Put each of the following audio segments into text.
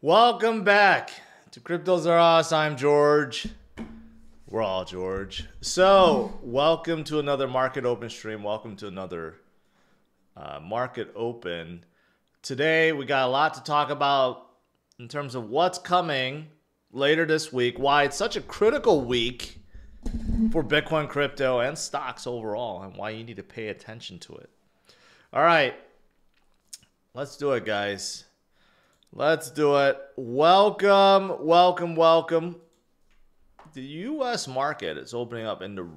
Welcome back to CryptosRUs. I'm George. We're all George. So, welcome to another market open stream. Welcome to another market open. Today, we got a lot to talk about in terms of what's coming later this week, why it's such a critical week for Bitcoin, crypto, and stocks overall, and why you need to pay attention to it. All right, let's do it, guys. Let's do it. Welcome, welcome, welcome. The U.S. market is opening up in the,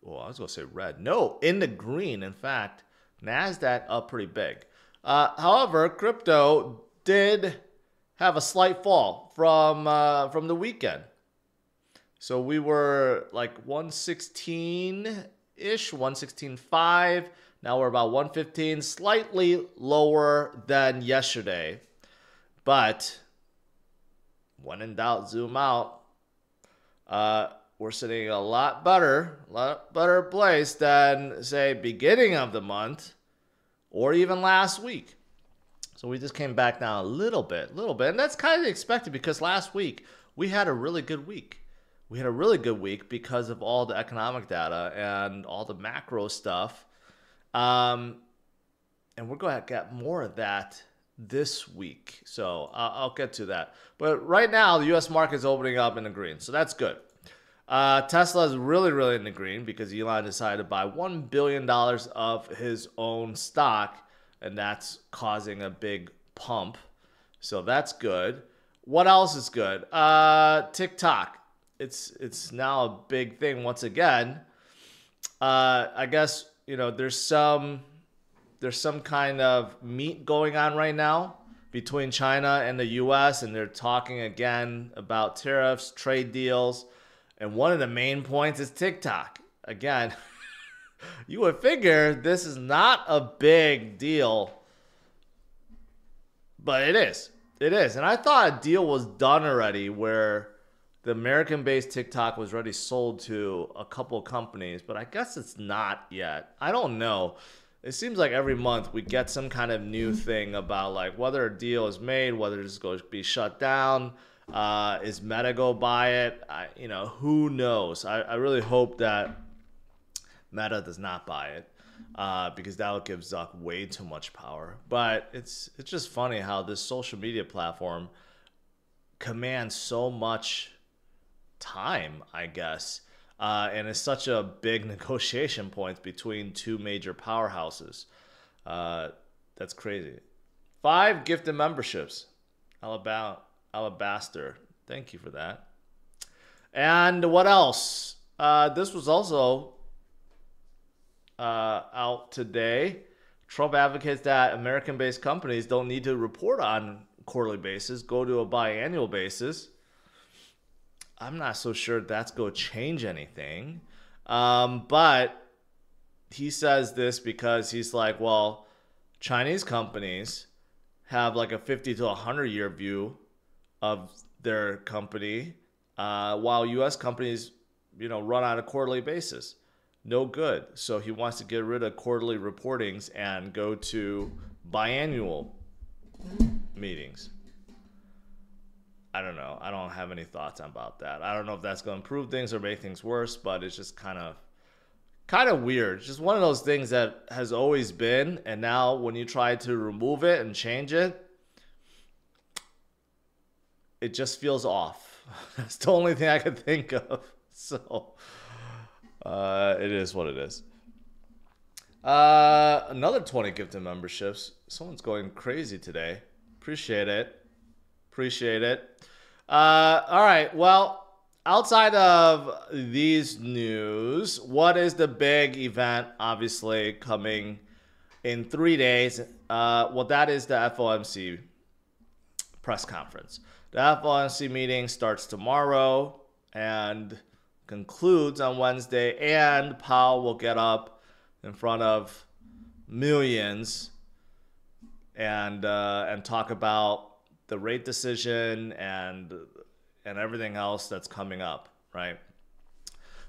well, I was going to say red. No, in the green. In fact, NASDAQ up pretty big. However, crypto did have a slight fall from the weekend. So we were like 116-ish, 116.5. Now we're about 115, slightly lower than yesterday. But when in doubt, zoom out. We're sitting in a lot better place than, say, beginning of the month or even last week. So we just came back down a little bit. And that's kind of expected because last week we had a really good week. We had a really good week because of all the economic data and all the macro stuff. And we're going to get more of that this week. So I'll get to that. But right now, the U.S. market is opening up in the green. So that's good. Tesla is really in the green because Elon decided to buy $1 billion of his own stock. And that's causing a big pump. So that's good. What else is good? TikTok. It's now a big thing once again. I guess, you know, there's some kind of meet going on right now between China and the U.S. and they're talking again about tariffs, trade deals, and one of the main points is TikTok. Again, you would figure this is not a big deal, but it is. It is. And I thought a deal was done already where the American-based TikTok was already sold to a couple companies, but I guess it's not yet. I don't know. It seems like every month we get some kind of new thing about like whether a deal is made, whether it's going to be shut down, is Meta go buy it? You know, who knows? I really hope that Meta does not buy it because that would give Zuck way too much power. But it's just funny how this social media platform commands so much time, I guess. And it's such a big negotiation point between two major powerhouses. That's crazy. 5 gifted memberships. Alabaster. Thank you for that. And what else? This was also out today. Trump advocates that American-based companies don't need to report on quarterly basis, go to a biannual basis. I'm not so sure that's going to change anything. But he says this because he's like, well, Chinese companies have like a 50 to 100 year view of their company, while U.S. companies, you know, run on a quarterly basis. No good. So he wants to get rid of quarterly reportings and go to biannual meetings. I don't know. I don't have any thoughts about that. I don't know if that's going to improve things or make things worse, but it's just kind of weird. It's just one of those things that has always been, and now when you try to remove it and change it, it just feels off. That's the only thing I could think of. So it is what it is. Another 20 gifted memberships. Someone's going crazy today. Appreciate it. Appreciate it. All right. Well, outside of these news, what is the big event obviously coming in 3 days? Well, that is the FOMC press conference. The FOMC meeting starts tomorrow and concludes on Wednesday, and Powell will get up in front of millions and talk about the rate decision and everything else that's coming up, right?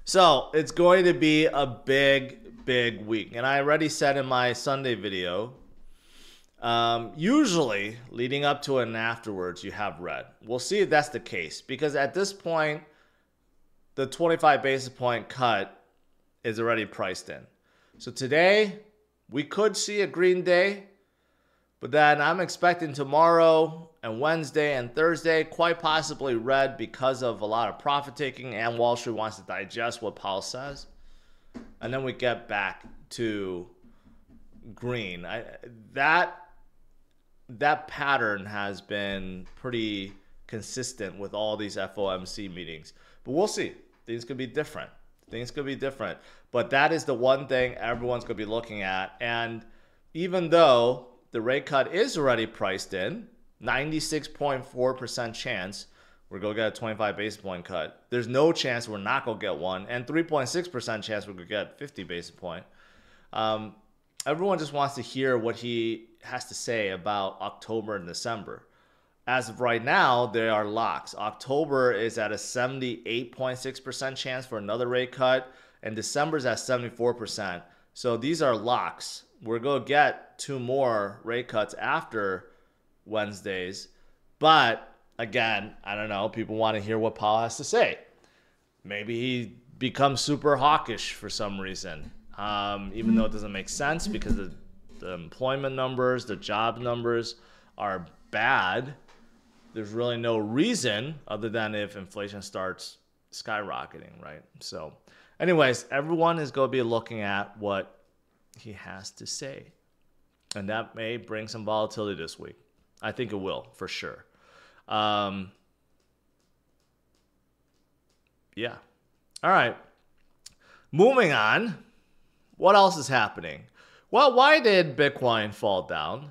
So it's going to be a big week. And I already said in my Sunday video, Usually, leading up to it and afterwards, you have red. We'll see if that's the case, because at this point, the 25 basis point cut is already priced in. So today, we could see a green day, but then I'm expecting tomorrow and Wednesday and Thursday, quite possibly red because of a lot of profit taking, and Wall Street wants to digest what Powell says. And then we get back to green. That pattern has been pretty consistent with all these FOMC meetings. But we'll see. Things could be different. But that is the one thing everyone's going to be looking at. And even though the rate cut is already priced in, 96.4% chance we're going to get a 25 basis point cut. There's no chance we're not going to get one. And 3.6% chance we're going to get 50 basis point. Everyone just wants to hear what he has to say about October and December. As of right now, they are locks. October is at a 78.6% chance for another rate cut, and December's at 74%. So these are locks. We're going to get 2 more rate cuts after Wednesdays. But again, I don't know. People want to hear what Powell has to say. Maybe he becomes super hawkish for some reason, even though it doesn't make sense because the employment numbers, the job numbers are bad. There's really no reason other than if inflation starts skyrocketing, right? So anyways, everyone is going to be looking at what he has to say. And that may bring some volatility this week. I think it will, for sure. Yeah. All right. Moving on. What else is happening? Well, why did Bitcoin fall down?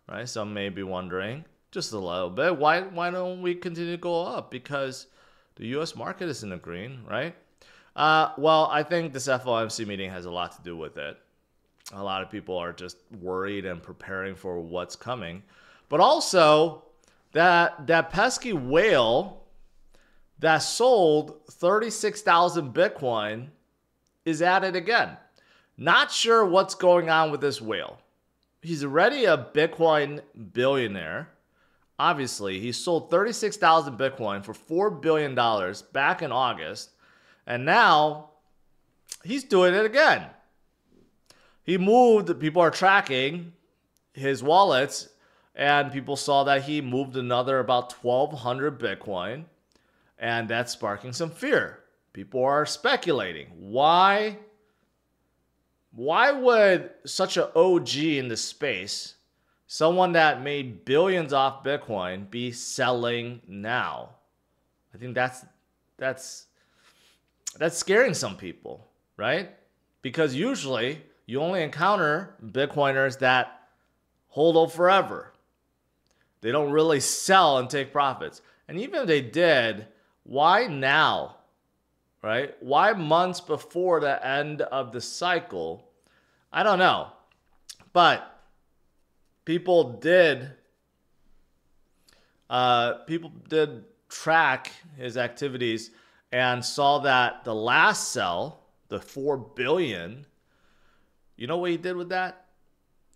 Right? Some may be wondering. Just a little bit. Why don't we continue to go up? Because the U.S. market is in the green, right? Well, I think this FOMC meeting has a lot to do with it. A lot of people are just worried and preparing for what's coming. But also, that pesky whale that sold 36,000 Bitcoin is at it again. Not sure what's going on with this whale. He's already a Bitcoin billionaire. Obviously, he sold 36,000 Bitcoin for $4 billion back in August. And now he's doing it again. He moved, people are tracking his wallets, and people saw that he moved another about 1,200 Bitcoin. And that's sparking some fear. People are speculating. Why would such an OG in the space, someone that made billions off Bitcoin, be selling now? I think that's scaring some people, right? Because usually you only encounter Bitcoiners that hold on forever. They don't really sell and take profits. And even if they did, why now, right? Why months before the end of the cycle? I don't know. But people did track his activities and saw that the last sell, the $4 billion, you know what he did with that?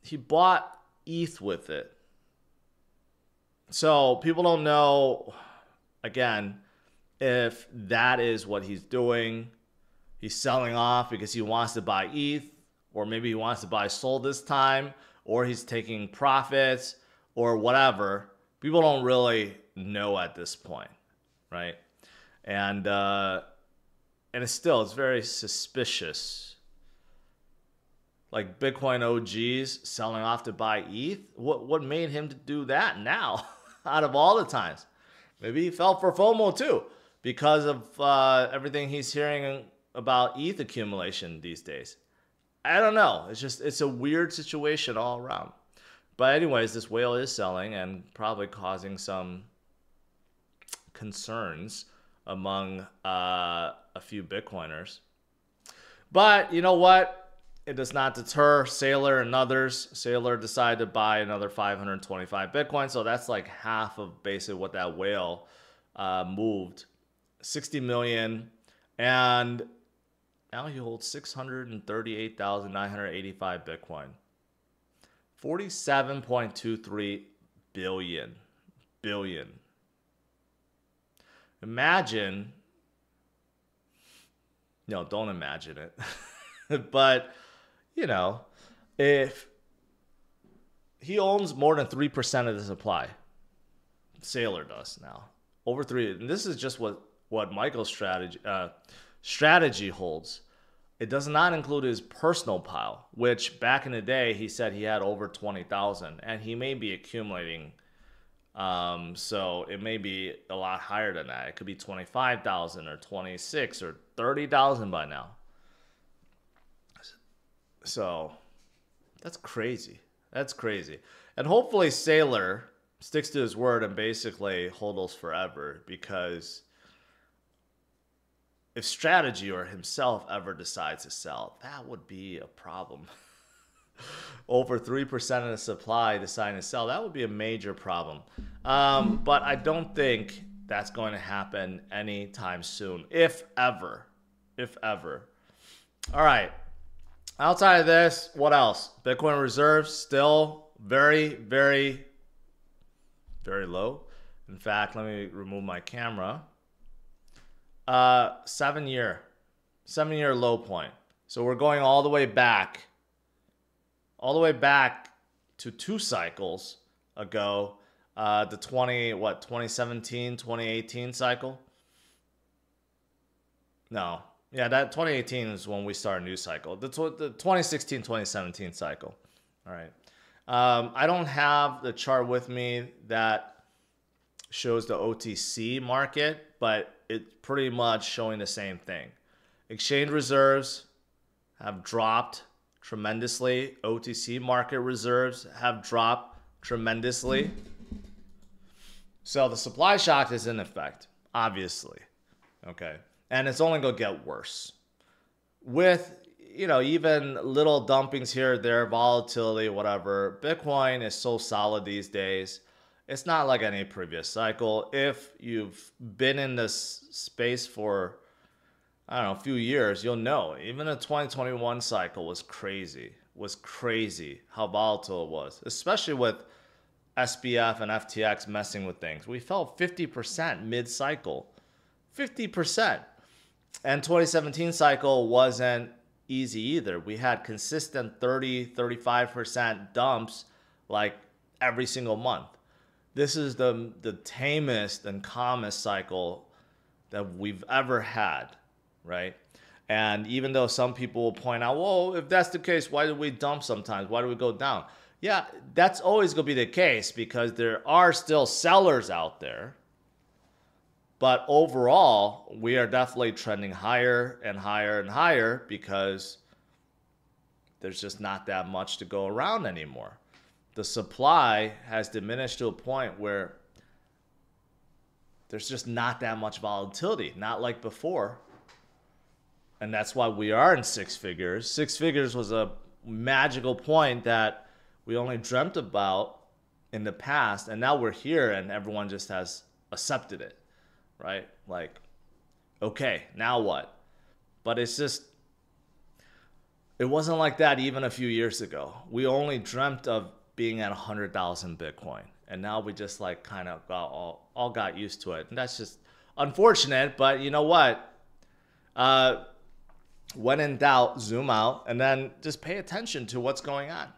He bought ETH with it. So people don't know, again, if that is what he's doing. He's selling off because he wants to buy ETH, or maybe he wants to buy SOL this time, or he's taking profits, or whatever. People don't really know at this point, right? And it's very suspicious. Like Bitcoin OGs selling off to buy ETH. What made him to do that now? Out of all the times, maybe he fell for FOMO too, because of everything he's hearing about ETH accumulation these days. I don't know. It's a weird situation all around. But anyways, this whale is selling and probably causing some concerns among a few Bitcoiners. But you know what? It does not deter Saylor and others. Saylor decided to buy another 525 Bitcoin. So that's like half of basically what that whale moved. 60 million. And now he holds 638,985 Bitcoin. 47.23 billion. Imagine, no, don't imagine it. But, you know, if he owns more than 3% of the supply, Saylor does now. Over 3. And this is just what Michael's strategy holds. It does not include his personal pile, which back in the day, he said he had over 20,000, and he may be accumulating. So it may be a lot higher than that. It could be 25,000 or 26 or 30,000 by now. So that's crazy. That's crazy. And hopefully Saylor sticks to his word and basically hodls forever, because if strategy or himself ever decides to sell, that would be a problem. Over 3% of the supply deciding to sell, that would be a major problem. But I don't think that's going to happen anytime soon, if ever. If ever. All right. Outside of this, what else? Bitcoin reserves still very, very, very low. In fact, let me remove my camera. 7-year low point. So we're going all the way back to 2 cycles ago. The 2017, 2018 cycle. No, yeah, that 2018 is when we start a new cycle. The 2016, 2017 cycle. All right. I don't have the chart with me that shows the OTC market, but it's pretty much showing the same thing. Exchange reserves have dropped tremendously. OTC market reserves have dropped tremendously. So the supply shock is in effect, obviously. Okay. And it's only going to get worse. With, you know, even little dumpings here, there, volatility, whatever. Bitcoin is so solid these days. It's not like any previous cycle. If you've been in this space for, I don't know, a few years, you'll know. Even the 2021 cycle was crazy. How volatile it was. Especially with SBF and FTX messing with things. We fell 50% mid-cycle. 50%. And 2017 cycle wasn't easy either. We had consistent 30-35% dumps like every single month. This is the tamest and calmest cycle that we've ever had, right? And even though some people will point out, well, if that's the case, why do we dump sometimes? Why do we go down? Yeah, that's always going to be the case because there are still sellers out there. But overall, we are definitely trending higher and higher and higher because there's just not that much to go around anymore. The supply has diminished to a point where there's just not that much volatility, not like before. And that's why we are in 6 figures. 6 figures was a magical point that we only dreamt about in the past. And now we're here and everyone just has accepted it, right? Like, okay, now what? But it's just, it wasn't like that even a few years ago. We only dreamt of being at 100,000 Bitcoin. And now we just like kind of all got used to it. And that's just unfortunate, but you know what? When in doubt, zoom out and then just pay attention to what's going on.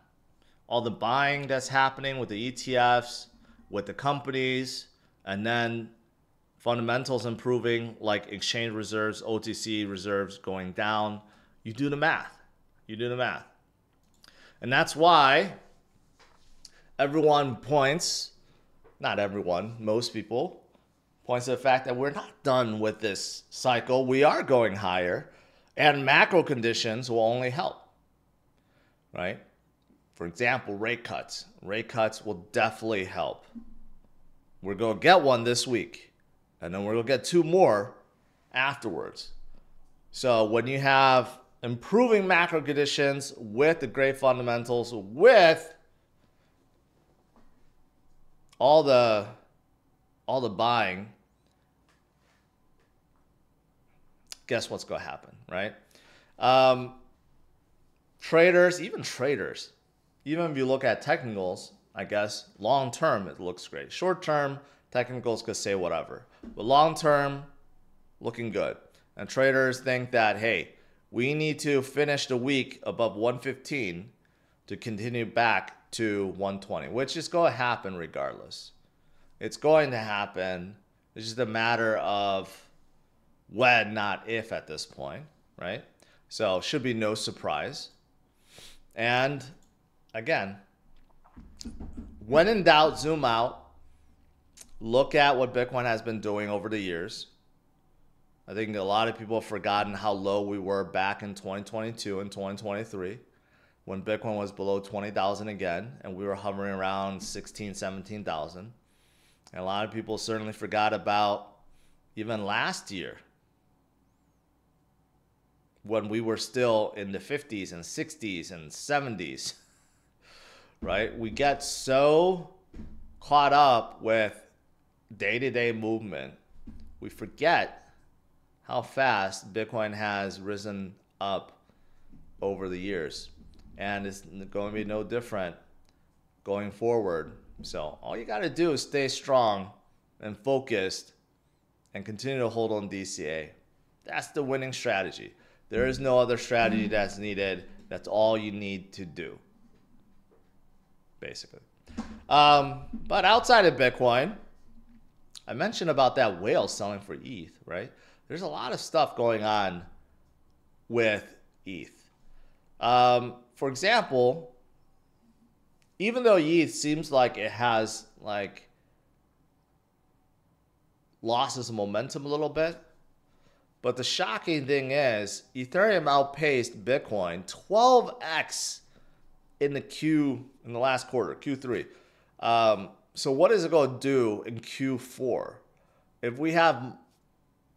All the buying that's happening with the ETFs, with the companies, and then fundamentals improving like exchange reserves, OTC reserves going down. You do the math. You do the math. And that's why everyone points, not everyone, most people, points to the fact that we're not done with this cycle. We are going higher, and macro conditions will only help, right? For example, rate cuts. Rate cuts will definitely help. We're going to get one this week, and then we're going to get 2 more afterwards. So when you have improving macro conditions with the great fundamentals, with all the buying, guess what's going to happen, right? Traders, even traders, even if you look at technicals, I guess long term it looks great. Short term, technicals could say whatever, but long term, looking good. And traders think that, hey, we need to finish the week above 115 to continue back to 120, which is going to happen regardless. It's going to happen. It's just a matter of when, not if at this point, right? So should be no surprise. And again, when in doubt, zoom out. Look at what Bitcoin has been doing over the years. I think a lot of people have forgotten how low we were back in 2022 and 2023 when Bitcoin was below 20,000 again and we were hovering around 16, 17,000. And a lot of people certainly forgot about even last year when we were still in the 50s and 60s and 70s, right? We get so caught up with day-to-day movement, we forget how fast Bitcoin has risen up over the years. And it's going to be no different going forward. So all you got to do is stay strong and focused and continue to hold on DCA. That's the winning strategy. There is no other strategy that's needed. That's all you need to do, basically. But outside of Bitcoin, I mentioned about that whale selling for ETH, right? There's a lot of stuff going on with ETH. For example, even though ETH seems like it has lost its momentum a little bit, but the shocking thing is Ethereum outpaced Bitcoin 12x in the last quarter, Q3. So what is it going to do in Q4? If we have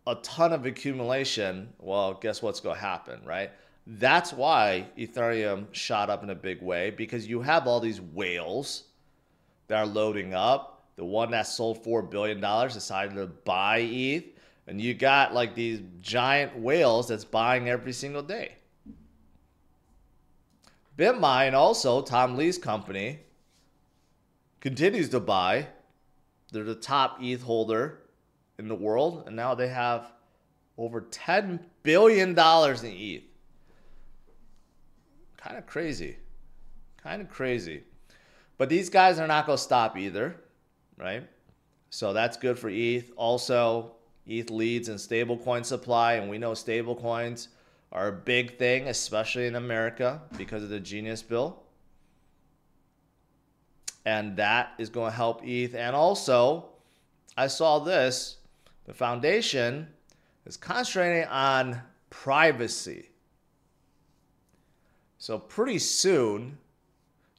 a ton of accumulation, well, guess what's going to happen, right? That's why Ethereum shot up in a big way, because you have all these whales that are loading up. The one that sold $4 billion decided to buy ETH, and you got like these giant whales that's buying every single day. BitMine also, Tom Lee's company, continues to buy. They're the top ETH holder in the world, and now they have over $10 billion in ETH. Kind of crazy. Kind of crazy. But these guys are not going to stop either, right? So that's good for ETH. Also, ETH leads in stablecoin supply, and we know stablecoins are a big thing, especially in America, because of the Genius Bill. And that is going to help ETH. And also, I saw this. The foundation is concentrating on privacy. So pretty soon,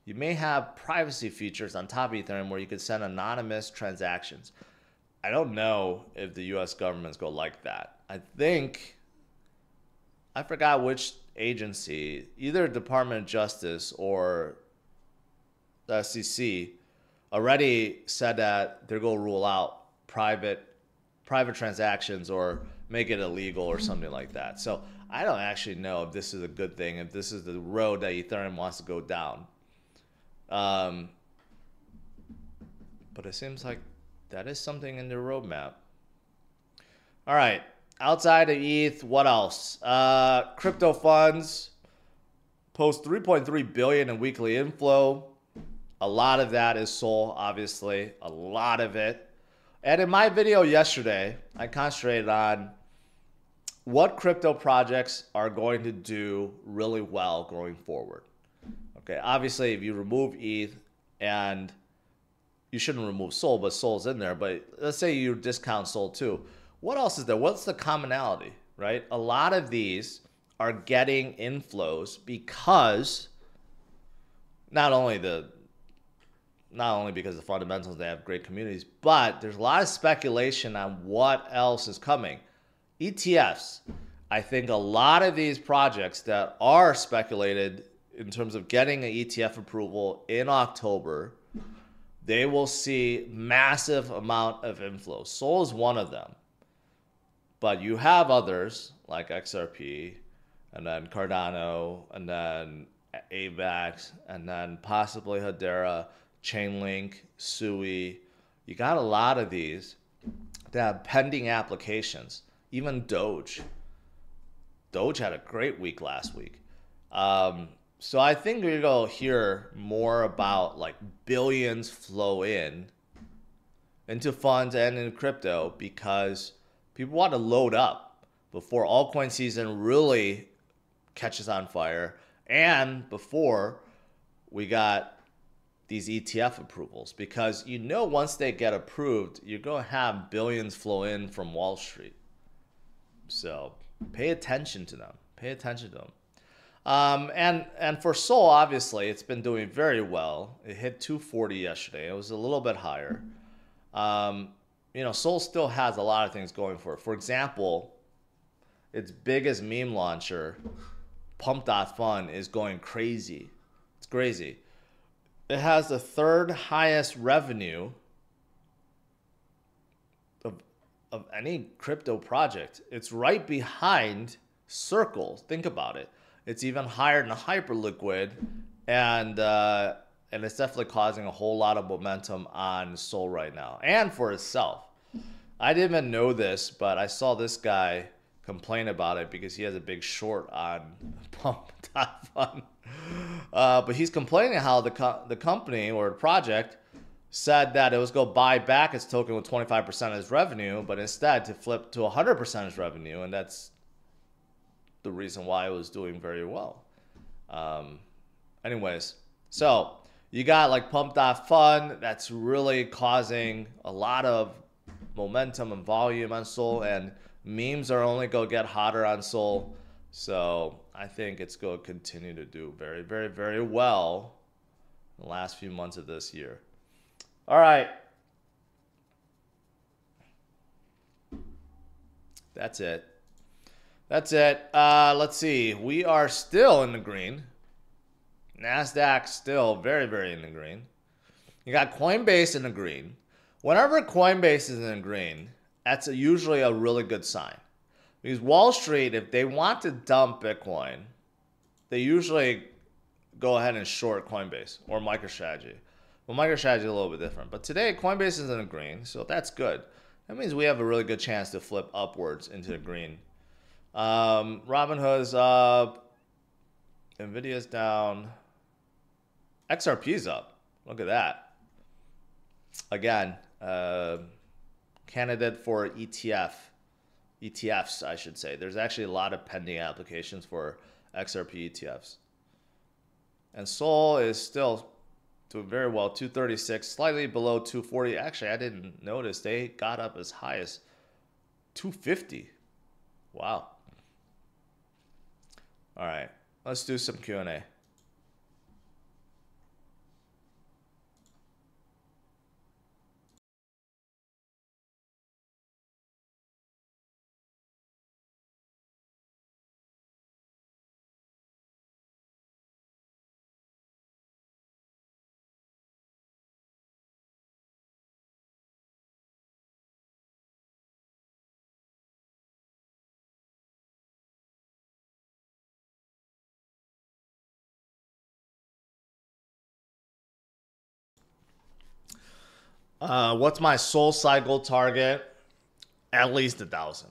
you may have privacy features on top of Ethereum where you could send anonymous transactions. I don't know if the US government's going to like that. I forgot which agency, either Department of Justice or the SEC, already said that they're going to rule out private transactions or make it illegal or something like that. So I don't actually know if this is a good thing, if this is the road that Ethereum wants to go down. But it seems like that is something in their roadmap. All right. Outside of ETH, what else? Crypto funds post 3.3 billion in weekly inflow. A lot of that is Sol, obviously. A lot of it. And in my video yesterday, I concentrated on what crypto projects are going to do really well going forward. Okay, obviously, if you remove ETH, and you shouldn't remove Sol, but Sol's in there, but let's say you discount Sol too. What else is there? What's the commonality, right? A lot of these are getting inflows because not only because of the fundamentals, they have great communities, but there's a lot of speculation on what else is coming. ETFs. I think a lot of these projects that are speculated in terms of getting an ETF approval in October, they will see massive amount of inflows. Sol is one of them. But you have others like XRP and then Cardano and then AVAX, and then possibly Hedera, Chainlink, Sui. You got a lot of these that have pending applications. Even Doge. Doge had a great week last week. So I think you're going to hear more about like billions flow into funds and in crypto because people want to load up before altcoin season really catches on fire and before we got these ETF approvals, because once they get approved, you're going to have billions flow in from Wall Street. So pay attention to them. Pay attention to them. And for Sol, obviously, it's been doing very well. It hit 240 yesterday. It was a little bit higher. Sol still has a lot of things going for it. For example, its biggest meme launcher, Pump.Fun, is going crazy. It's crazy. It has the third highest revenue of any crypto project. It's right behind Circle. Think about it. It's even higher than Hyperliquid, and it's definitely causing a whole lot of momentum on Sol right now and for itself. I didn't even know this, but I saw this guy complain about it because he has a big short on Pump.Fun. But he's complaining how the company or the project said that it was going to buy back its token with 25% of its revenue, but instead to flip to 100% of its revenue, and that's the reason why it was doing very well. Anyways, so you got like Pump.Fun that's really causing a lot of momentum and volume on Sol, and memes are only going to get hotter on Sol. So I think it's going to continue to do very, very, very well in the last few months of this year. All right. That's it. That's it. Let's see. We are still in the green. NASDAQ still very, very in the green. You got Coinbase in the green. Whenever Coinbase is in the green, that's usually a really good sign. Because Wall Street, if they want to dump Bitcoin, they usually go ahead and short Coinbase or MicroStrategy. Well, MicroStrategy is a little bit different. But today, Coinbase is in the green, so that's good. That means we have a really good chance to flip upwards into the green. Robinhood's up. Nvidia's down. XRP's up. Look at that. Again, candidate for ETFs, I should say. There's actually a lot of pending applications for XRP ETFs. And Sol is still doing very well, 236, slightly below 240. Actually, I didn't notice. They got up as high as 250. Wow. All right, let's do some Q&A. What's my Sol cycle target? At least 1,000.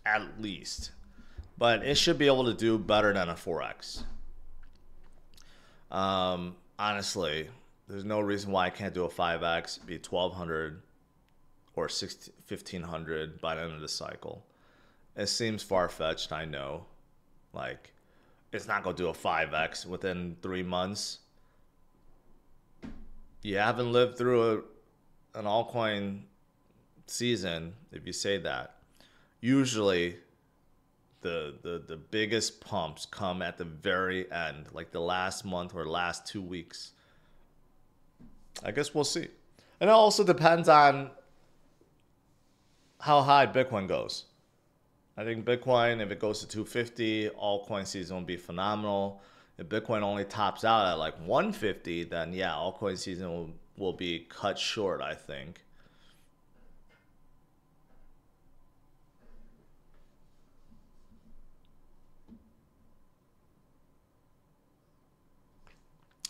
At least. But it should be able to do better than a 4x. Honestly, there's no reason why I can't do a 5x, be 1,200 or 1,500 by the end of the cycle. It seems far-fetched, I know. Like, it's not going to do a 5x within 3 months. You haven't lived through an altcoin season if you say that. Usually the biggest pumps come at the very end, like the last month or last 2 weeks. I guess we'll see. And it also depends on how high Bitcoin goes. I think Bitcoin, if it goes to 250, altcoin season will be phenomenal. If Bitcoin only tops out at like 150, then yeah, altcoin season will be cut short, I think.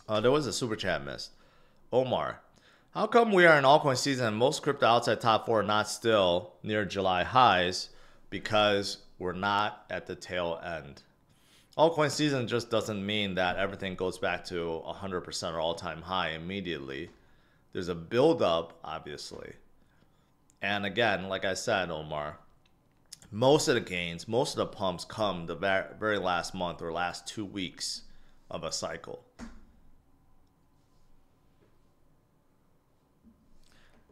There was a super chat missed. Omar, how come we are in altcoin season and most crypto outside top 4 are not still near July highs? Because we're not at the tail end. Altcoin season just doesn't mean that everything goes back to 100% or all-time high immediately. There's a build-up, obviously. And again, like I said, Omar, most of the gains, most of the pumps come the very last month or last 2 weeks of a cycle.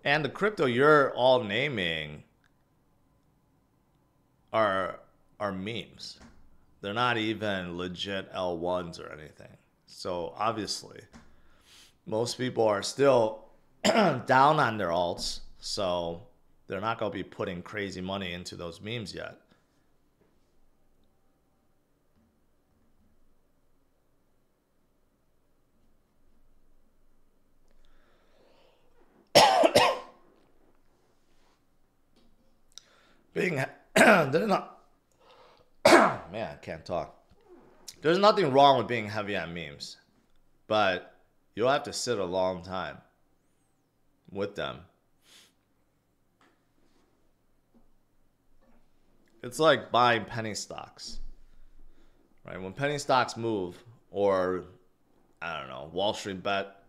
And the crypto you're all naming are memes. They're not even legit L1s or anything. So obviously, most people are still down on their alts. So they're not going to be putting crazy money into those memes yet. They're not. Man, I can't talk. There's nothing wrong with being heavy on memes, but you'll have to sit a long time with them. It's like buying penny stocks, right? When penny stocks move, or I don't know, Wall Street bet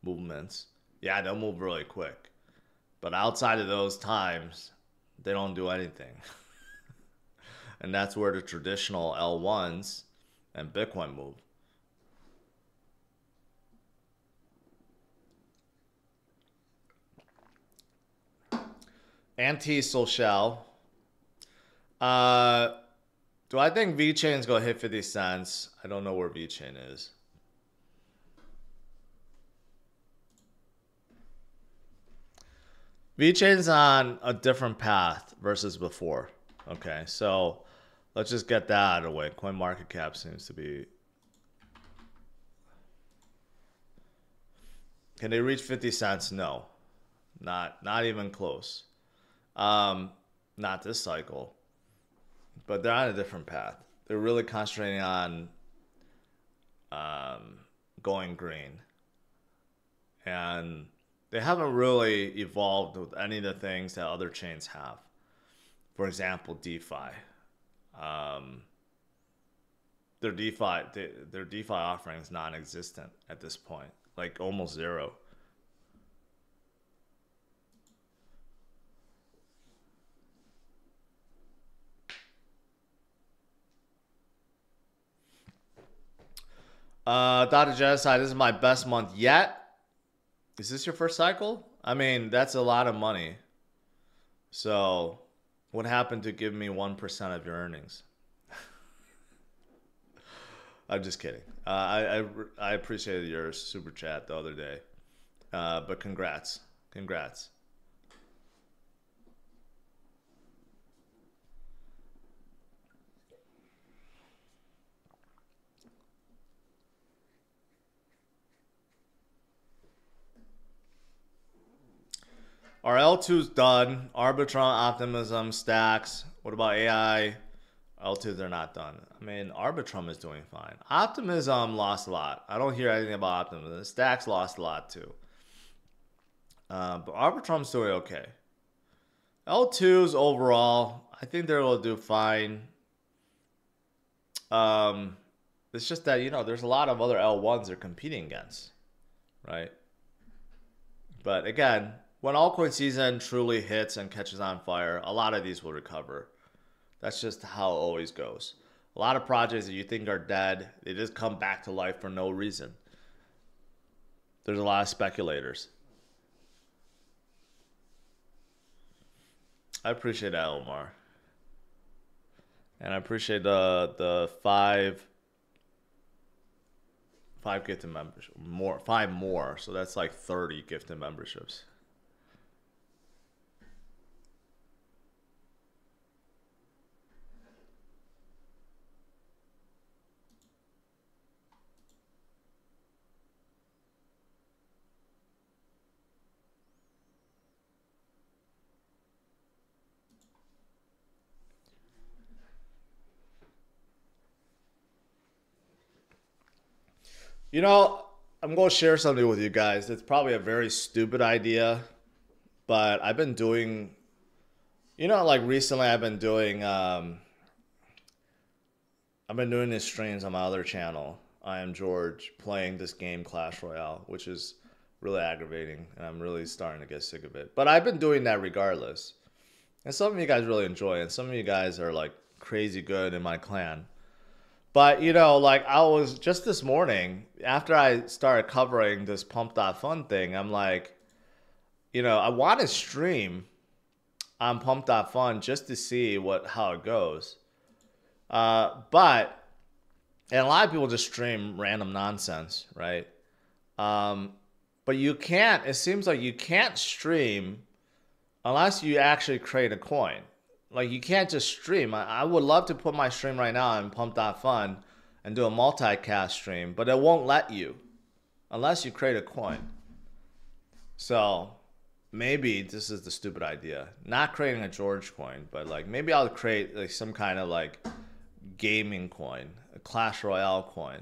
movements, yeah, they'll move really quick. But outside of those times, they don't do anything. And that's where the traditional L1s and Bitcoin move. Anti-social. Do I think VeChain's gonna hit 50 cents? I don't know where VeChain is. VeChain's on a different path versus before. Okay, so let's just get that out of the way. CoinMarketCap seems to be... Can they reach 50 cents? No. Not even close. Not this cycle. But they're on a different path. They're really concentrating on going green. And they haven't really evolved with any of the things that other chains have. For example, DeFi. Their DeFi offering is non-existent at this point, like almost zero. Dr. Genocide, this is my best month yet. Is this your first cycle? I mean, that's a lot of money. So, what happened to give me 1% of your earnings? I'm just kidding. I appreciated your super chat the other day. But congrats. Congrats. Our L2's done. Arbitron, Optimism, Stacks. What about AI? L2s are not done. I mean, Arbitrum is doing fine. Optimism lost a lot. I don't hear anything about Optimism. Stacks lost a lot too. But Arbitrum's doing okay. L2s overall, I think they're going to do fine. It's just that, you know, there's a lot of other L1s they're competing against, right? But again, when altcoin season truly hits and catches on fire, a lot of these will recover. That's just how it always goes. A lot of projects that you think are dead, they just come back to life for no reason. There's a lot of speculators. I appreciate that, Omar. And I appreciate the five gifted memberships. Five more. So that's like 30 gifted memberships. You know, I'm going to share something with you guys. It's probably a very stupid idea, but I've been doing, like recently I've been doing these streams on my other channel. I am George playing this game Clash Royale, which is really aggravating, and I'm really starting to get sick of it. But I've been doing that regardless. And some of you guys really enjoy it, and some of you guys are like crazy good in my clan. But, like I was just this morning, after I started covering this Pump.Fun thing, I'm like, I want to stream on Pump.Fun just to see how it goes. But a lot of people just stream random nonsense, right? But you can't, it seems like you can't stream unless you actually create a coin. Like you can't just stream. I would love to put my stream right now in Pump.Fun and do a multicast stream, but it won't let you unless you create a coin. So maybe this is the stupid idea. Not creating a George coin, but like maybe I'll create like some kind of like gaming coin, a Clash Royale coin,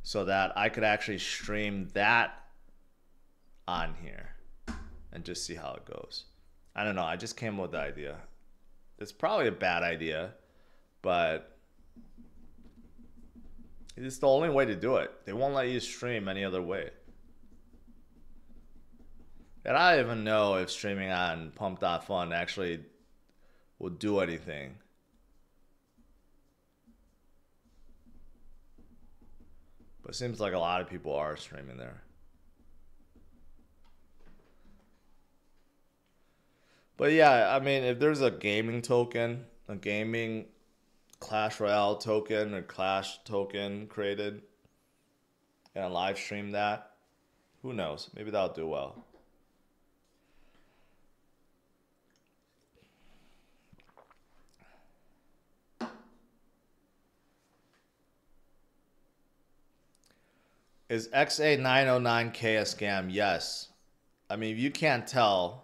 so that I could actually stream that on here and just see how it goes. I don't know. I just came up with the idea. It's probably a bad idea, but it's the only way to do it. They won't let you stream any other way. And I don't even know if streaming on Pump.Fun actually will do anything. But it seems like a lot of people are streaming there. But yeah, I mean, if there's a gaming token, a gaming Clash Royale token or Clash token created, and I live stream that, who knows? Maybe that'll do well. Is XA909K a scam? Yes. I mean, if you can't tell,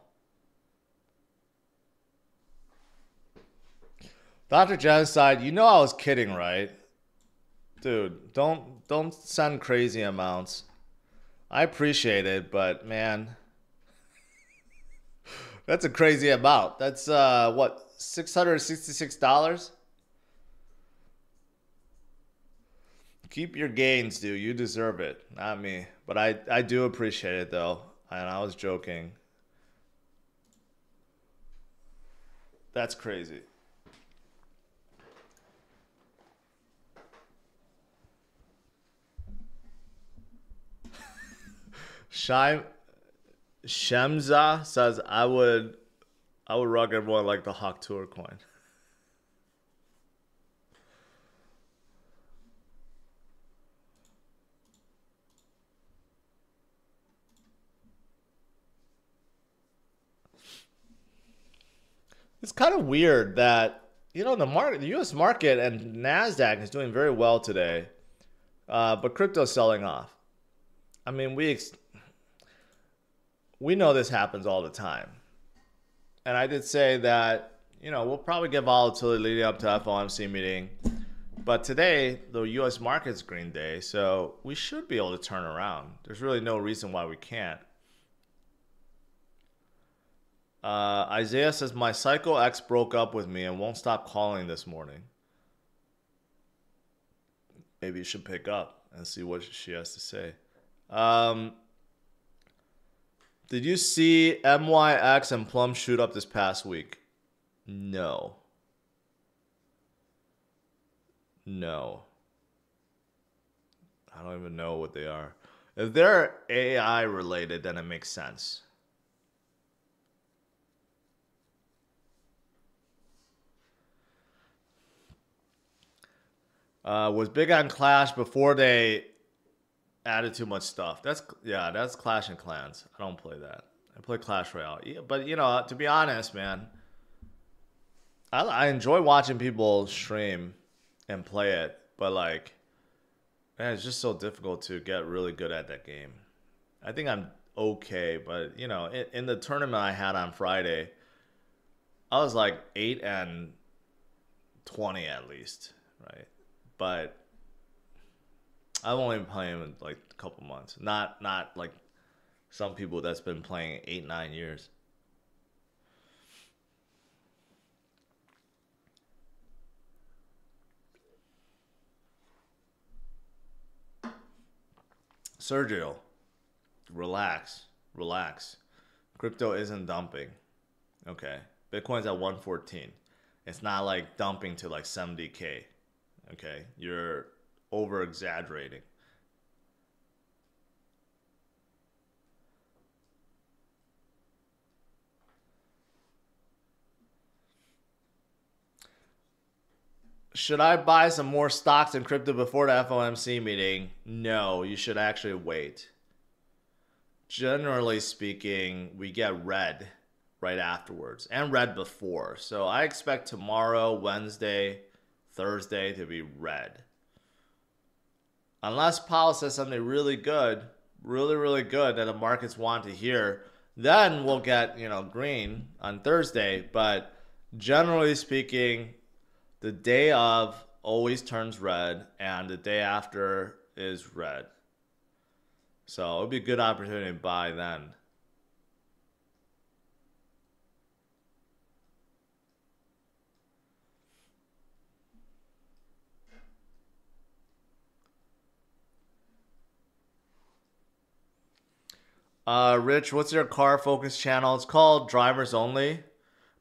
Dr. Genocide, I was kidding, right? Dude, don't send crazy amounts. I appreciate it, but man, that's a crazy amount. That's what, $666? Keep your gains, dude. You deserve it, not me. But I do appreciate it though, and I was joking. That's crazy. Shemza says I would rock everyone like the Hawk Tour coin. It's kind of weird that the U.S. market and Nasdaq is doing very well today, but crypto's selling off. I mean, we know this happens all the time. And I did say that, we'll probably get volatility leading up to FOMC meeting. But today, the U.S. market's green day, so we should be able to turn around. There's really no reason why we can't. Isaiah says, my Psycho ex broke up with me and won't stop calling this morning. Maybe you should pick up and see what she has to say. Did you see MYX and Plum shoot up this past week? No. No. I don't even know what they are. If they're AI related, then it makes sense. Was big on Clash before they added too much stuff. That's Clash and Clans. I don't play that. I play Clash Royale. Yeah, but to be honest, man, I enjoy watching people stream and play it. But like, man, it's just so difficult to get really good at that game. I think I'm okay, but in the tournament I had on Friday, I was like 8-20 at least, right? But I've only been playing in like a couple months. Not like some people that's been playing 8, 9 years. Sergio, relax, relax. Crypto isn't dumping. Okay, Bitcoin's at 114. It's not like dumping to like 70K. Okay, you're over exaggerating. Should I buy some more stocks in crypto before the FOMC meeting? No, you should actually wait. Generally speaking, we get red right afterwards and red before. So I expect tomorrow, Wednesday, Thursday to be red. Unless Powell says something really good, really good that the markets want to hear, then we'll get, green on Thursday. But generally speaking, the day of always turns red and the day after is red. So it'll be a good opportunity to buy then. Rich, what's your car focus channel? It's called Drivers Only,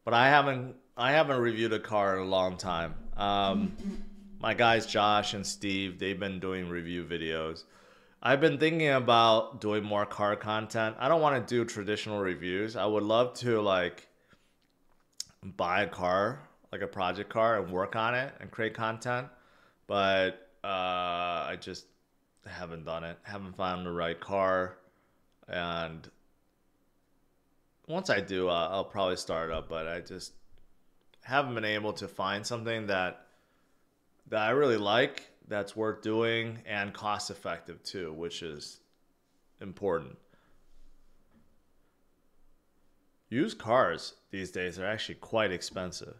but I haven't reviewed a car in a long time. My guys Josh and Steve, they've been doing review videos. I've been thinking about doing more car content. I don't want to do traditional reviews. I would love to like buy a car, like a project car, and work on it and create content, but I just haven't done it. Haven't found the right car. And once I do, I'll probably start up. But I just haven't been able to find something that I really like, that's worth doing, and cost effective too, which is important. Used cars these days are actually quite expensive.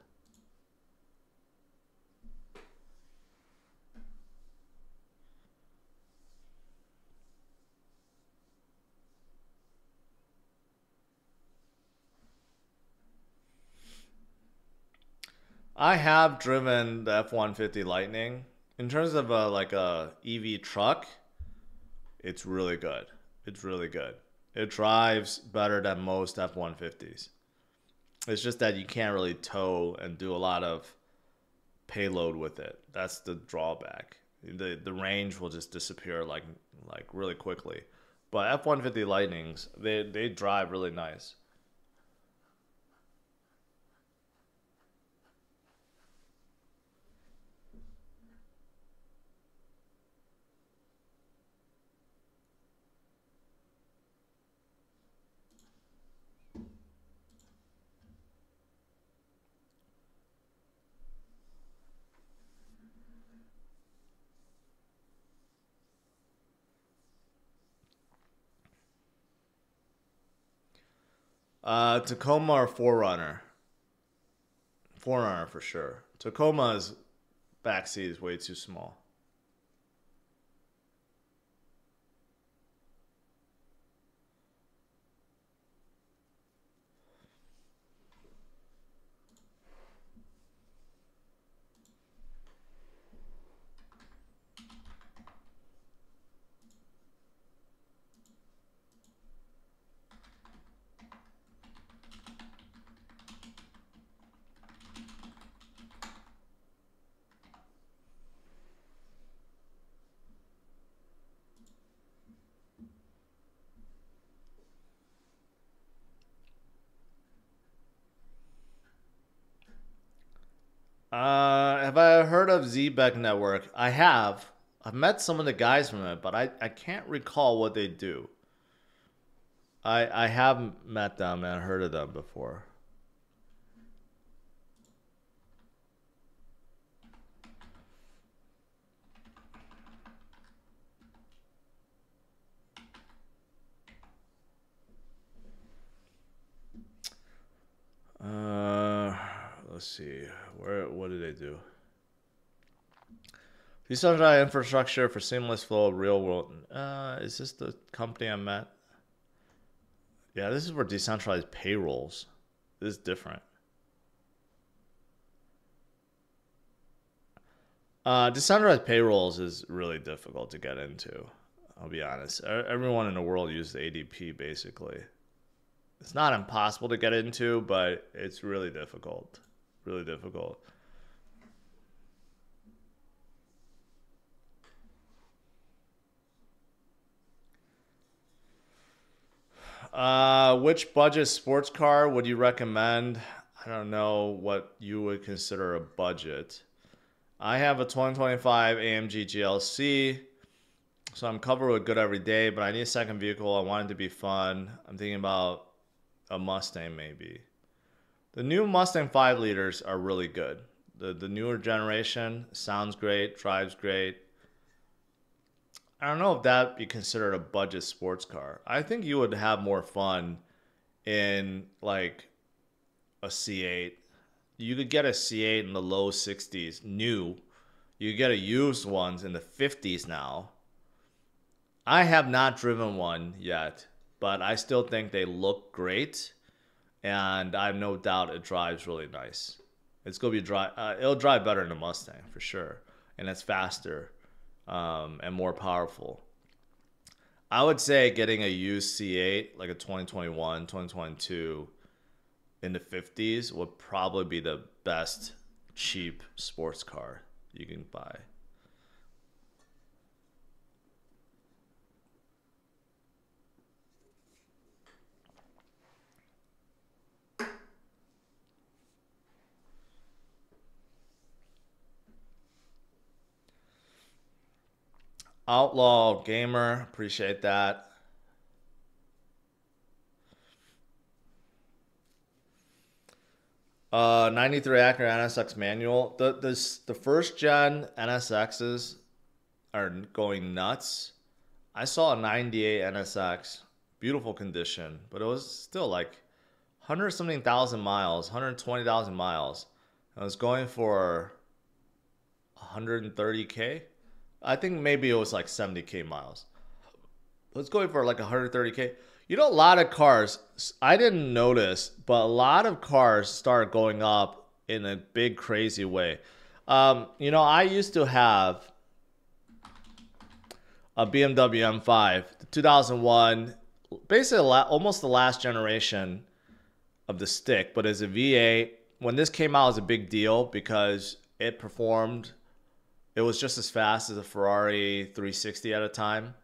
I have driven the F-150 Lightning. In terms of like a EV truck, it's really good. It's really good. It drives better than most F-150s. It's just that you can't really tow and do a lot of payload with it. That's the drawback. The range will just disappear like really quickly. But F-150 Lightnings, they drive really nice. Tacoma or Forerunner? Forerunner for sure. Tacoma's backseat is way too small. Have I heard of ZBEC Network? I have. I've met some of the guys from it, but I can't recall what they do. I haven't met them and heard of them before. Let's see. What do they do? Decentralized infrastructure for seamless flow of real world. Is this the company I'm at? Yeah, this is for decentralized payrolls. This is different. Decentralized payrolls is really difficult to get into. I'll be honest. Everyone in the world uses ADP basically. It's not impossible to get into, but it's really difficult. Really difficult. Which budget sports car would you recommend? I don't know what you would consider a budget. I have a 2025 AMG GLC, so I'm covered with good every day, but I need a second vehicle. I want it to be fun. I'm thinking about a Mustang maybe. The new Mustang 5 liters are really good. The newer generation sounds great, drives great. I don't know if that be considered a budget sports car. I think you would have more fun in like a C8. You could get a C8 in the low 60s, new. You could get a used ones in the 50s now. I have not driven one yet, but I still think they look great, and I have no doubt it drives really nice. It's gonna be it'll drive better than a Mustang for sure, and it's faster and more powerful. I would say getting a used C8, like a 2021, 2022, in the 50s would probably be the best cheap sports car you can buy. Outlaw Gamer, appreciate that. '93 Acura NSX manual. The first gen NSXs are going nuts. I saw a '98 NSX, beautiful condition, but it was still like 100 something thousand miles, 120,000 miles. I was going for 130K. I think maybe it was like 70K miles. Let's go for like 130K. You know, a lot of cars, I didn't notice, but a lot of cars start going up in a big, crazy way. You know, I used to have a BMW M5, 2001, basically almost the last generation of the stick, but as a V8, when this came out, it was a big deal because it performed. It was just as fast as a Ferrari 360 at a time.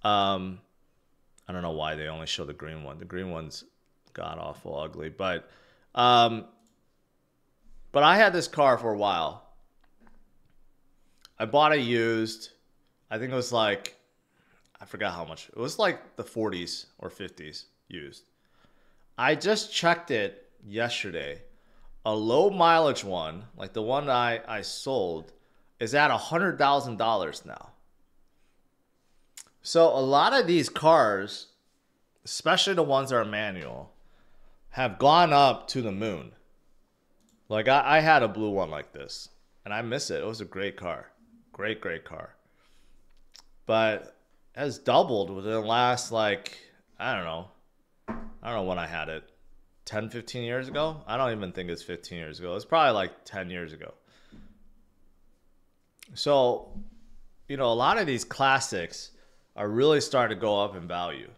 I don't know why they only show the green one. The green one's god awful ugly, but I had this car for a while. I bought it used. I think it was like, I forgot how much. It was like the 40s or 50s used. I just checked it yesterday. A low mileage one, like the one I sold, is at $100,000 now. So a lot of these cars, especially the ones that are manual, have gone up to the moon. Like I had a blue one like this, and I miss it. It was a great car. Great, great car. But it has doubled within the last, like, I don't know when I had it. 10, 15 years ago? I don't even think it's 15 years ago. It's probably like 10 years ago. So, you know, a lot of these classics are really starting to go up in value.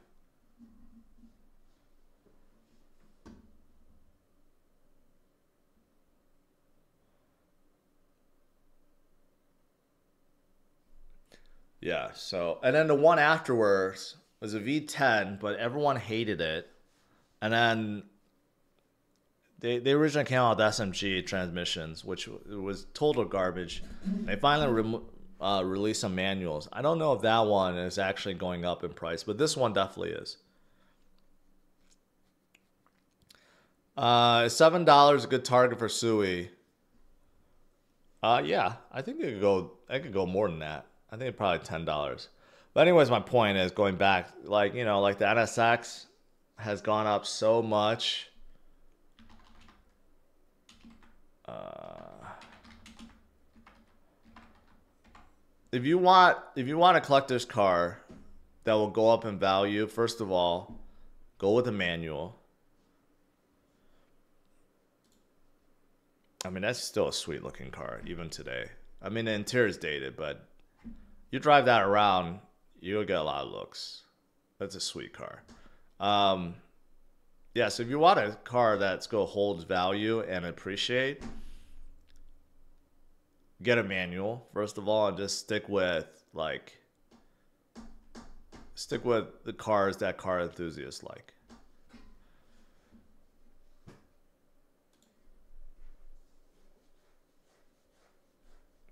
Yeah, so, and then the one afterwards was a V10, but everyone hated it. And then they originally came out with SMG transmissions, which was total garbage. They finally released some manuals. I don't know if that one is actually going up in price, but this one definitely is. $7 a good target for Sui. Yeah, I think it could go. I could go more than that. I think probably $10. But anyways, my point is going back, like, you know, like the NSX has gone up so much. if you want a collector's car that will go up in value, first of all, go with a manual. I mean, that's still a sweet looking car, even today. I mean, the interior is dated, but you drive that around, you'll get a lot of looks. That's a sweet car. Yeah, so if you want a car that's going to hold value and appreciate, get a manual, first of all, and just stick with the cars that car enthusiasts like.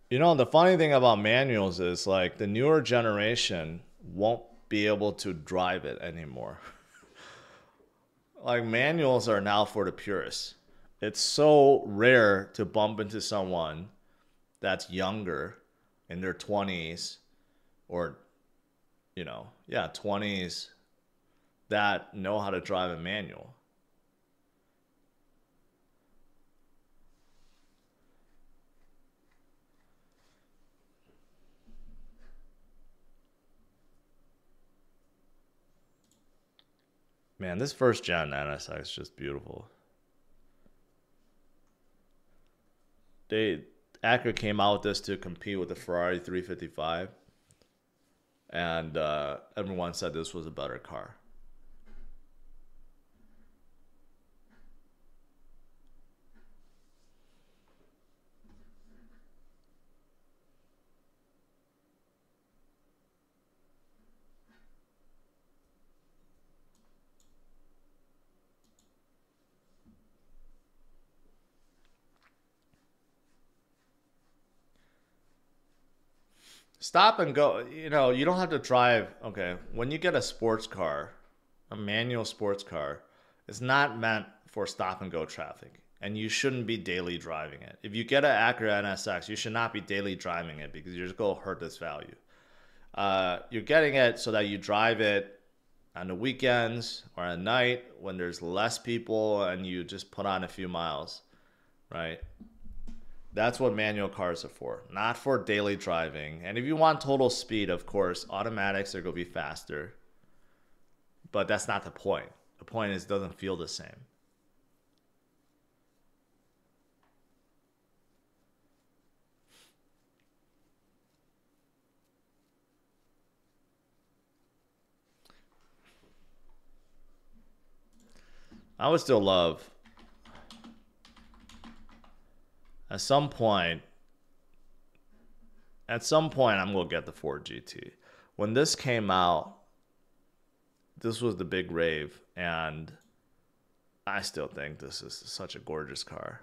You know, the funny thing about manuals is like the newer generation won't be able to drive it anymore. Like manuals are now for the purists. It's so rare to bump into someone that's younger in their 20s or, you know, yeah, 20s that know how to drive a manual. Man, this first gen NSX is just beautiful. Acura came out with this to compete with the Ferrari 355, and everyone said this was a better car. Stop and go. You know, you don't have to drive. Okay, when you get a sports car, a manual sports car, it's not meant for stop and go traffic. And you shouldn't be daily driving it. If you get an Acura NSX, you should not be daily driving it because you're just going to hurt this value. You're getting it so that you drive it on the weekends or at night when there's less people and you just put on a few miles, right? That's what manual cars are for, not for daily driving. And if you want total speed, of course, automatics are going to be faster. But that's not the point. The point is it doesn't feel the same. I would still love, at some point, I'm going to get the Ford GT. When this came out, this was the big rave, and I still think this is such a gorgeous car.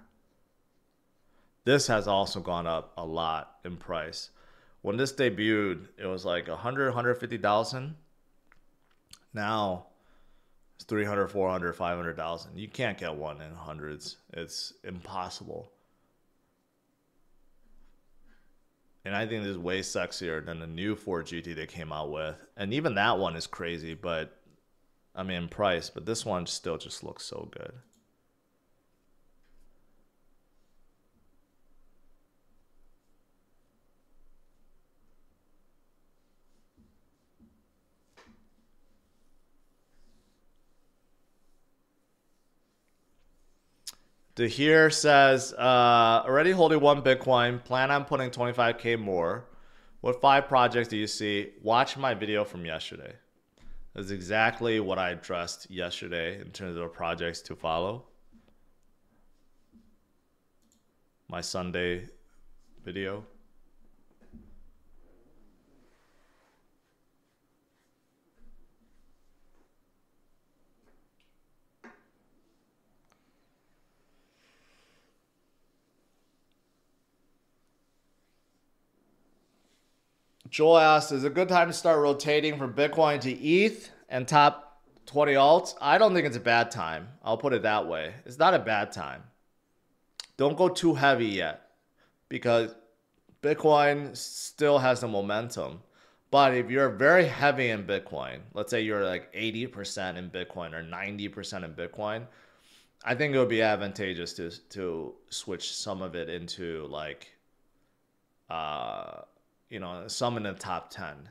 This has also gone up a lot in price. When this debuted, it was like 100, 150,000. Now it's 300, 400, 500,000. You can't get one in hundreds. It's impossible. And I think this is way sexier than the new Ford GT they came out with. And even that one is crazy, but I mean, in price. But this one still just looks so good. The here says, already holding one Bitcoin, plan on putting 25K more. What 5 projects do you see? Watch my video from yesterday. That's exactly what I addressed yesterday in terms of projects to follow. My Sunday video. Joel asked, is it a good time to start rotating from Bitcoin to ETH and top 20 alts? I don't think it's a bad time. I'll put it that way. It's not a bad time. Don't go too heavy yet because Bitcoin still has the momentum. But if you're very heavy in Bitcoin, let's say you're like 80% in Bitcoin or 90% in Bitcoin, I think it would be advantageous to switch some of it into like you know, some in the top 10,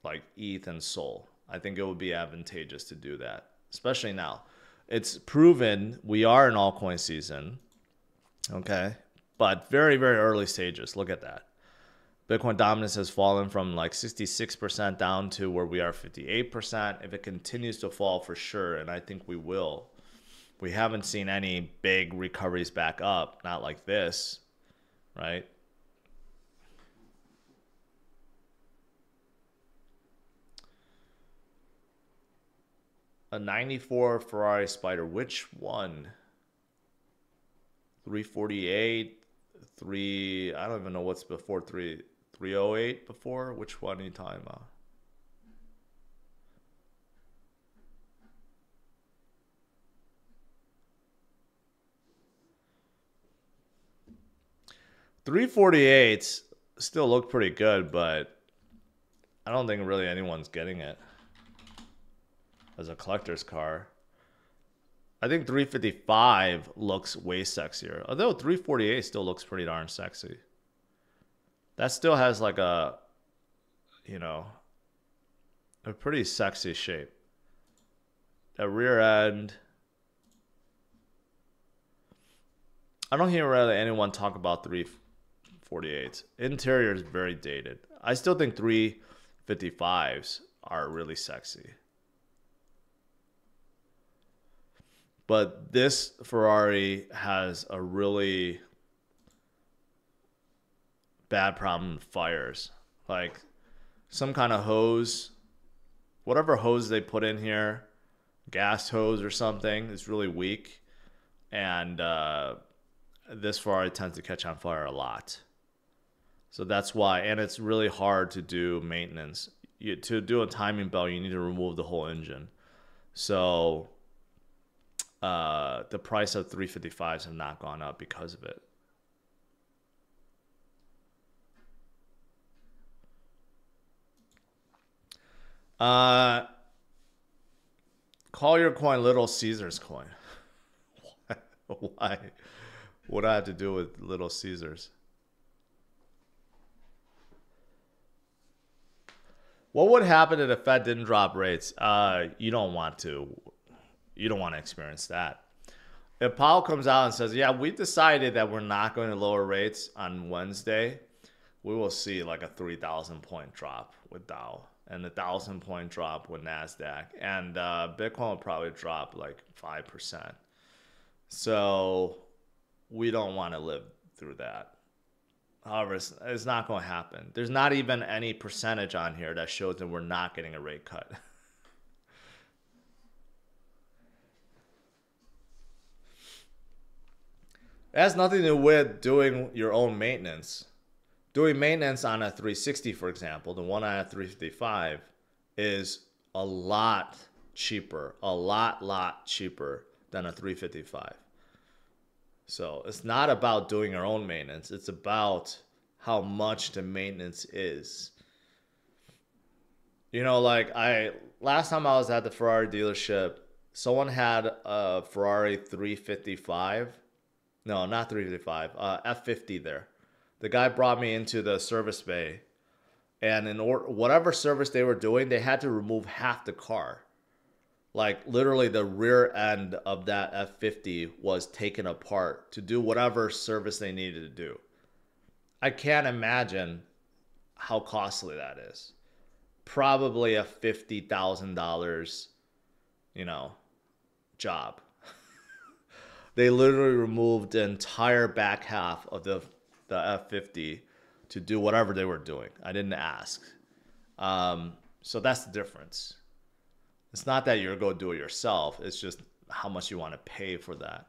like ETH and Sol. I think it would be advantageous to do that, especially now. It's proven we are in altcoin season, okay? But very, very early stages. Look at that. Bitcoin dominance has fallen from like 66% down to where we are 58%. If it continues to fall, for sure, and I think we will. We haven't seen any big recoveries back up, not like this, right? A 94 Ferrari Spider. Which one? 348, I don't even know what's before 308 before. Which one are you talking about? $348 still look pretty good, but I don't think really anyone's getting it as a collector's car. I think 355 looks way sexier. Although 348 still looks pretty darn sexy. That still has like a, you know, a pretty sexy shape. That rear end. I don't hear really anyone talk about 348s. Interior is very dated. I still think 355s are really sexy. But this Ferrari has a really bad problem with fires. Like some kind of hose, whatever hose they put in here, gas hose or something, is really weak. And this Ferrari tends to catch on fire a lot. So that's why, and it's really hard to do maintenance. To do a timing belt, you need to remove the whole engine. So the price of 355s have not gone up because of it. Call your coin Little Caesars coin. Why? What do I have to do with Little Caesars? What would happen if the Fed didn't drop rates? You don't want to. You don't want to experience that. If Powell comes out and says, yeah, we decided that we're not going to lower rates on Wednesday, we will see like a 3,000 point drop with Dow and a 1,000 point drop with NASDAQ. And Bitcoin will probably drop like 5%. So we don't want to live through that. However, it's not going to happen. There's not even any percentage on here that shows that we're not getting a rate cut. It has nothing to do with doing your own maintenance. Doing maintenance on a 360, for example, the one on a 355, is a lot cheaper, a lot cheaper than a 355. So it's not about doing your own maintenance. It's about how much the maintenance is. You know, like last time I was at the Ferrari dealership, someone had a Ferrari 355. No, not 355. F50 there. The guy brought me into the service bay, and in whatever service they were doing, they had to remove half the car. Like literally the rear end of that F50 was taken apart to do whatever service they needed to do. I can't imagine how costly that is. Probably a $50,000, you know, job. They literally removed the entire back half of the F50 to do whatever they were doing. I didn't ask. So that's the difference. It's not that you're going to do it yourself. It's just how much you want to pay for that.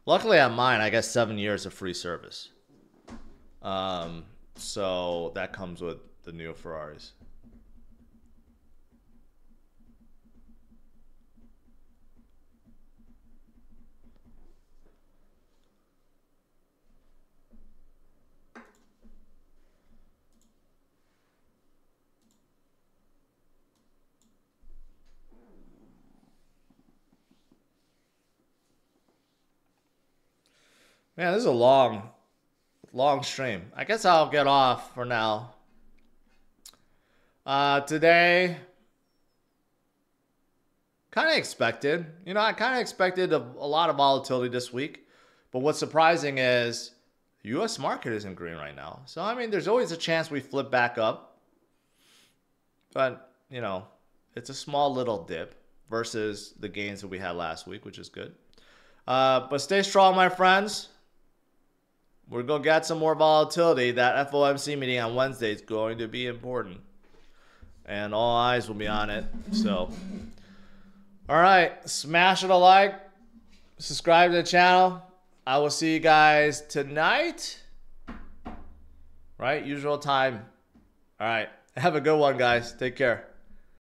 Luckily on mine, I got 7 years of free service. So that comes with the new Ferraris. Man, this is a long long stream. I guess I'll get off for now. Today, kind of expected. You know, I kind of expected a lot of volatility this week. But what's surprising is the U.S. market isn't green right now. So, I mean, there's always a chance we flip back up. But, you know, it's a small little dip versus the gains that we had last week, which is good. But stay strong, my friends. We're going to get some more volatility. That FOMC meeting on Wednesday is going to be important. And all eyes will be on it. So, all right. Smash it a like. Subscribe to the channel. I will see you guys tonight. Right? Usual time. All right. Have a good one, guys. Take care.